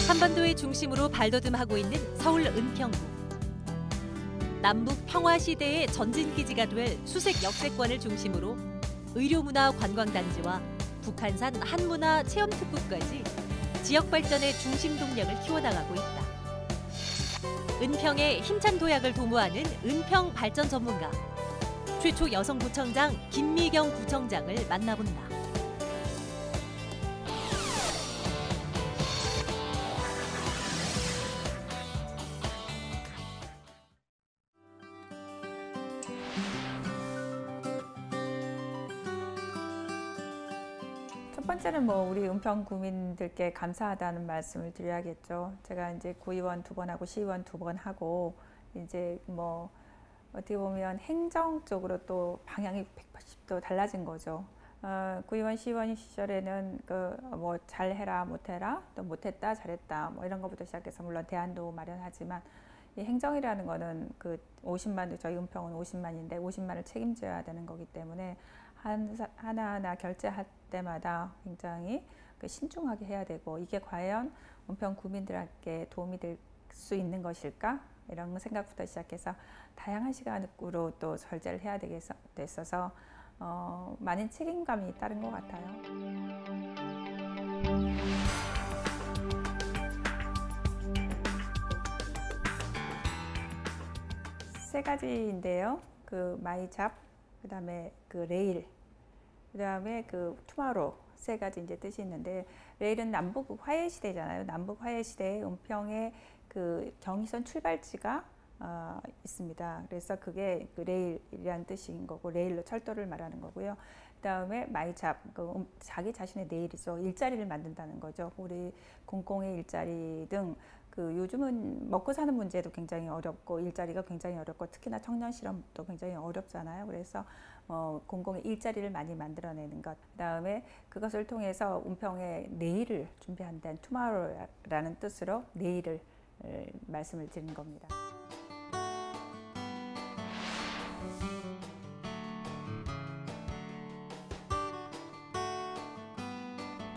한반도의 중심으로 발돋움하고 있는 서울 은평구. 남북 평화 시대의 전진기지가 될 수색 역세권을 중심으로 의료문화 관광단지와 북한산 한문화 체험특구까지 지역 발전의 중심 동력을 키워나가고 있다. 은평의 힘찬 도약을 도모하는 은평 발전 전문가, 최초 여성 구청장 김미경 구청장을 만나본다. 첫 번째는 우리 은평 구민들께 감사하다는 말씀을 드려야겠죠. 제가 이제 구의원 2번 하고 시의원 2번 하고 이제 어떻게 보면 행정 쪽으로 또 방향이 180도 달라진 거죠. 구의원 시의원 시절에는 잘해라 못해라 또 못했다 잘했다 이런 것부터 시작해서 물론 대안도 마련하지만 이 행정이라는 거는 50만, 저희 은평은 50만인데 50만을 책임져야 되는 거기 때문에 하나하나 결제할 때마다 굉장히 신중하게 해야 되고, 이게 과연 은평 구민들에게 도움이 될 수 있는 것일까? 이런 생각부터 시작해서 다양한 시간으로 또 결제를 해야 됐어서 많은 책임감이 따른 것 같아요. 세 가지인데요. 마이잡, 그 다음에 레일, 그 다음에 투마로우, 세 가지 이제 뜻이 있는데, 레일은 남북 화해 시대잖아요. 남북 화해 시대에 은평에 경의선 출발지가 있습니다. 그래서 그게 레일이라는 뜻인 거고, 레일로 철도를 말하는 거고요. 그 다음에 마이잡, 자기 자신의 내일이죠. 일자리를 만든다는 거죠. 우리 공공의 일자리 등 요즘은 먹고 사는 문제도 굉장히 어렵고 일자리가 굉장히 어렵고 특히나 청년 실업도 굉장히 어렵잖아요. 그래서 공공의 일자리를 많이 만들어내는 것, 그 다음에 그것을 통해서 은평에 내일을 준비한다는 투마로우라는 뜻으로 내일을 말씀을 드리는 겁니다.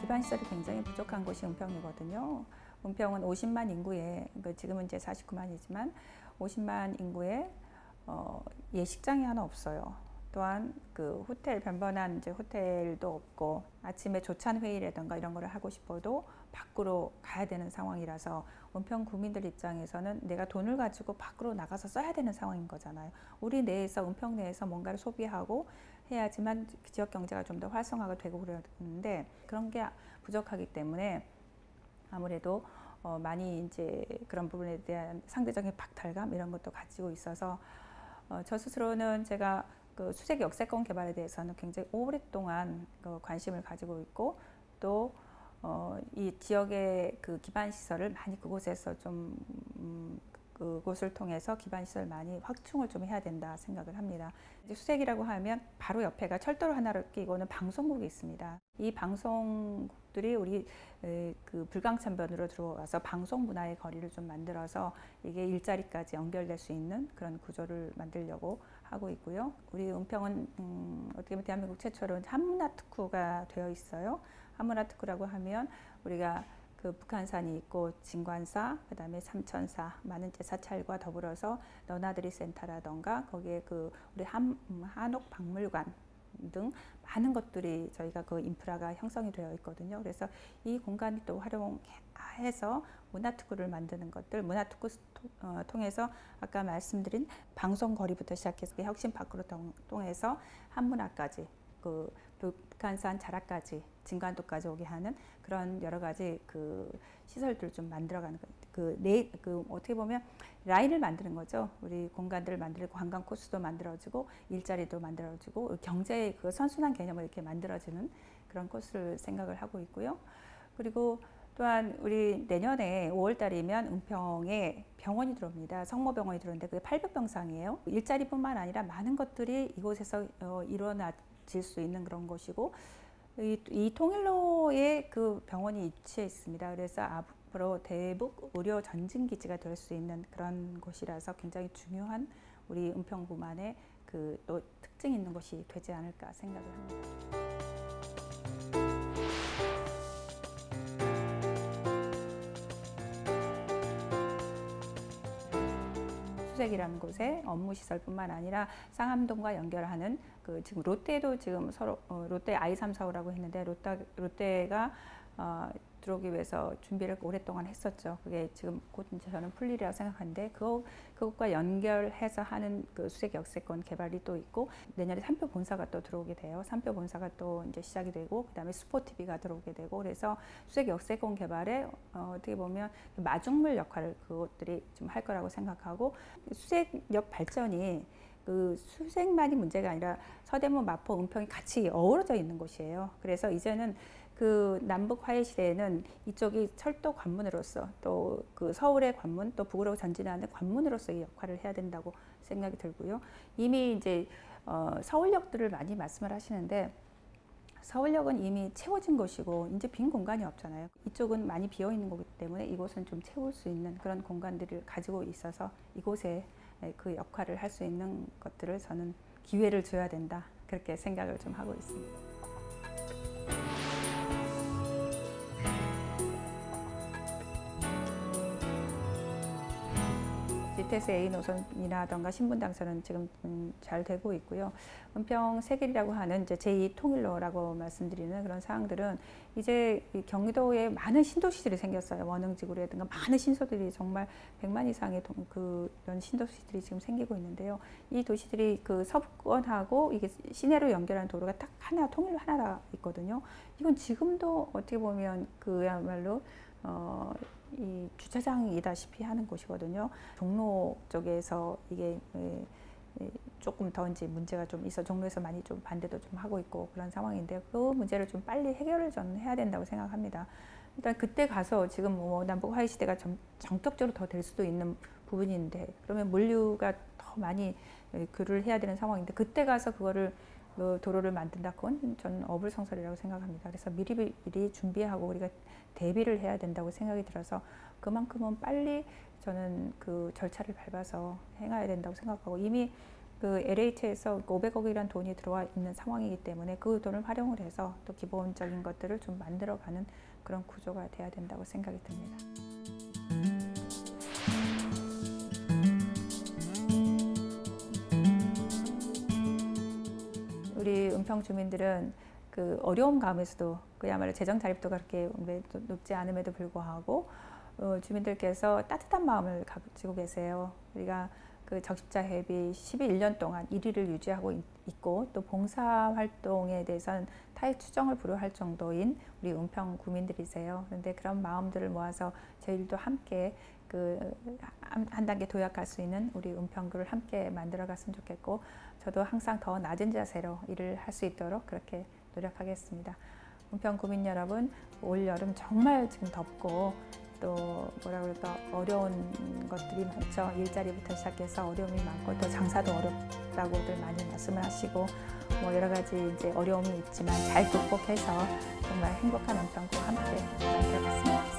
기반시설이 굉장히 부족한 곳이 은평이거든요. 은평은 50만 인구에, 지금은 이제 49만이지만 50만 인구에 예식장이 하나 없어요. 또한 호텔, 변변한 이제 호텔도 없고, 아침에 조찬 회의라든가 이런 거를 하고 싶어도 밖으로 가야 되는 상황이라서 은평 구민들 입장에서는 내가 돈을 가지고 밖으로 나가서 써야 되는 상황인 거잖아요. 우리 내에서, 은평 내에서 뭔가를 소비하고 해야지만 지역 경제가 좀 더 활성화가 되고 그러는데, 그런 게 부족하기 때문에 아무래도 많이 이제 그런 부분에 대한 상대적인 박탈감 이런 것도 가지고 있어서 저 스스로는 제가 수색 역세권 개발에 대해서는 굉장히 오랫동안 관심을 가지고 있고, 또 이 지역의 기반 시설을 많이 그곳에서 좀 그곳을 통해서 기반 시설 많이 확충을 좀 해야 된다 생각을 합니다. 이제 수색이라고 하면 바로 옆에가 철도를 하나를 끼고는 방송국이 있습니다. 이 방송국들이 우리 불광천변으로 들어와서 방송 문화의 거리를 좀 만들어서 이게 일자리까지 연결될 수 있는 그런 구조를 만들려고 하고 있고요. 우리 은평은 어떻게 보면 대한민국 최초로 한문화 특구가 되어 있어요. 한문화 특구라고 하면 우리가 북한산이 있고 진관사, 그 다음에 삼천사, 만은제 사찰과 더불어서 너나들이 센터라던가 거기에 우리 한옥 박물관 등 많은 것들이 저희가 인프라가 형성이 되어 있거든요. 그래서 이 공간을 또 활용해서 문화특구를 만드는 것들, 문화특구 통해서 아까 말씀드린 방송거리부터 시작해서 혁신 밖으로 통해서 한문화까지, 북한산 자락까지, 진관도까지 오게 하는 그런 여러 가지 시설들을 좀 만들어가는 어떻게 보면 라인을 만드는 거죠. 우리 공간들을 만들고 관광 코스도 만들어지고 일자리도 만들어지고 경제의 선순환 개념을 이렇게 만들어지는 그런 코스를 생각을 하고 있고요. 그리고 또한 우리 내년에 5월달이면 은평에 병원이 들어옵니다. 성모병원이 들어오는데 그게 800병상이에요. 일자리뿐만 아니라 많은 것들이 이곳에서 일어나질 수 있는 그런 곳이고, 이 통일로에 병원이 위치해 있습니다. 그래서 앞으로 대북 의료 전진기지가 될 수 있는 그런 곳이라서 굉장히 중요한 우리 은평구만의 또 특징이 있는 곳이 되지 않을까 생각을 합니다. 수색이라는 곳에 업무 시설뿐만 아니라 쌍암동과 연결하는 그 지금 롯데도 지금 서로 롯데 I345라고 했는데 롯데가 들어오기 위해서 준비를 오랫동안 했었죠. 그게 지금 곧 이제 저는 풀리리라고 생각하는데 그것과 연결해서 하는 그 수색 역세권 개발이 또 있고 내년에 산표 본사가 또 들어오게 돼요. 산표 본사가 또 이제 시작이 되고 그다음에 스포티비가 들어오게 되고 그래서 수색 역세권 개발에 어떻게 보면 마중물 역할을 그것들이 좀 할 거라고 생각하고 수색역 발전이 그 수색만이 문제가 아니라 서대문, 마포, 은평이 같이 어우러져 있는 곳이에요. 그래서 이제는 그 남북 화해 시대에는 이쪽이 철도 관문으로서 또 그 서울의 관문 또 북으로 전진하는 관문으로서의 역할을 해야 된다고 생각이 들고요. 이미 이제 서울역들을 많이 말씀을 하시는데 서울역은 이미 채워진 곳이고 이제 빈 공간이 없잖아요. 이쪽은 많이 비어 있는 거기 때문에 이곳은 좀 채울 수 있는 그런 공간들을 가지고 있어서 이곳에 그 역할을 할 수 있는 것들을 저는 기회를 줘야 된다 그렇게 생각을 좀 하고 있습니다. GTX A 노선이라던가 신분당선은 지금 잘 되고 있고요. 은평 세길이라고 하는 이제 제2통일로라고 말씀드리는 그런 사항들은 이제 경기도에 많은 신도시들이 생겼어요. 원흥지구라든가 많은 신소들이 정말 100만 이상의 그런 신도시들이 지금 생기고 있는데요. 이 도시들이 그 서부권하고 이게 시내로 연결하는 도로가 딱 하나 통일로 하나 있거든요. 이건 지금도 어떻게 보면 그야말로 이 주차장이다시피 하는 곳이거든요. 종로 쪽에서 이게 조금 더 이제 문제가 좀 있어 종로에서 많이 좀 반대도 좀 하고 있고 그런 상황인데 그 문제를 좀 빨리 해결을 저는 해야 된다고 생각합니다. 일단 그때 가서 지금 뭐 남북 화해 시대가 정적적으로 더 될 수도 있는 부분인데 그러면 물류가 더 많이 교류를 해야 되는 상황인데 그때 가서 그거를 도로를 만든다 그건 저는 어불성설이라고 생각합니다. 그래서 미리 준비하고 우리가 대비를 해야 된다고 생각이 들어서 그만큼은 빨리 저는 그 절차를 밟아서 행해야 된다고 생각하고 이미 그 LH에서 500억이라는 돈이 들어와 있는 상황이기 때문에 그 돈을 활용을 해서 또 기본적인 것들을 좀 만들어가는 그런 구조가 돼야 된다고 생각이 듭니다. 우리 은평 주민들은 그 어려움 가운데서도 그야말로 재정 자립도가 그렇게 높지 않음에도 불구하고 주민들께서 따뜻한 마음을 가지고 계세요. 우리가 그 적십자 회비 11년 동안 1위를 유지하고 있고 또 봉사활동에 대해서는 타액 추정을 불허할 정도인 우리 은평 구민들이세요. 그런데 그런 마음들을 모아서 저희들도 함께 한 단계 도약할 수 있는 우리 은평구를 함께 만들어 갔으면 좋겠고 저도 항상 더 낮은 자세로 일을 할 수 있도록 그렇게 노력하겠습니다. 은평 구민 여러분, 올 여름 정말 지금 덥고 또 뭐라 그럴까 어려운 것들이 많죠. 일자리부터 시작해서 어려움이 많고 또 장사도 어렵다고들 많이 말씀을 하시고 뭐 여러 가지 이제 어려움이 있지만 잘 극복해서 정말 행복한 은평구 함께 만들어 갔으면 좋겠습니다.